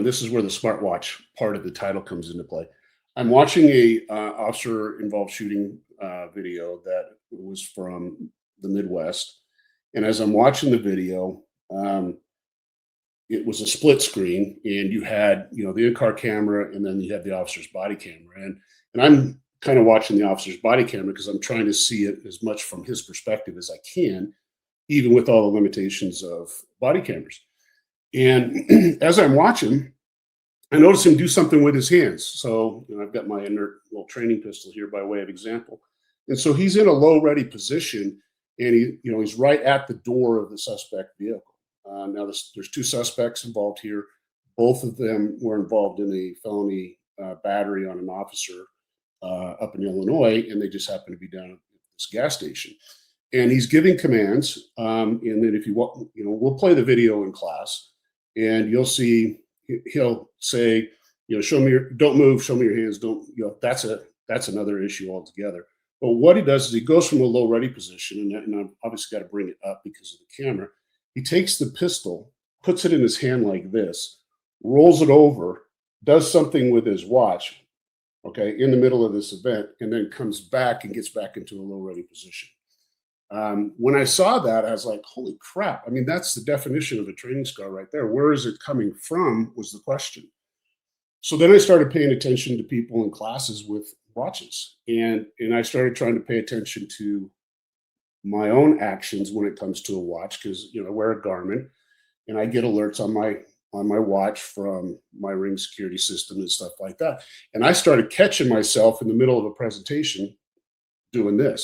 This is where the smartwatch part of the title comes into play. I'm watching a officer involved shooting video that was from the Midwest, and as I'm watching the video, um, it was a split screen, and you had the in-car camera, and then you had the officer's body camera, and I'm kind of watching the officer's body camera because I'm trying to see it as much from his perspective as I can, even with all the limitations of body cameras. And as I'm watching, I noticed him do something with his hands. So I've got my inert little training pistol here by way of example. And so he's in a low ready position, and he's right at the door of the suspect vehicle. Now there's two suspects involved here. Both of them were involved in a felony battery on an officer up in Illinois, and they just happen to be down at this gas station. And he's giving commands. And then if you want, we'll play the video in class, and you'll see he'll say, show me your, don't move, show me your hands, don't, that's another issue altogether. But what he does is he goes from a low ready position, and I've obviously got to bring it up because of the camera. He takes the pistol, puts it in his hand like this, rolls it over, does something with his watch, okay, in the middle of this event, and then comes back and gets back into a low ready position. When I saw that, I was like, holy crap. I mean, that's the definition of a training scar right there. Where is it coming from was the question. So then I started paying attention to people in classes with watches, and I started trying to pay attention to my own actions when it comes to a watch, because I wear a Garmin, and I get alerts on my watch from my Ring security system and stuff like that. And I started catching myself in the middle of a presentation doing this.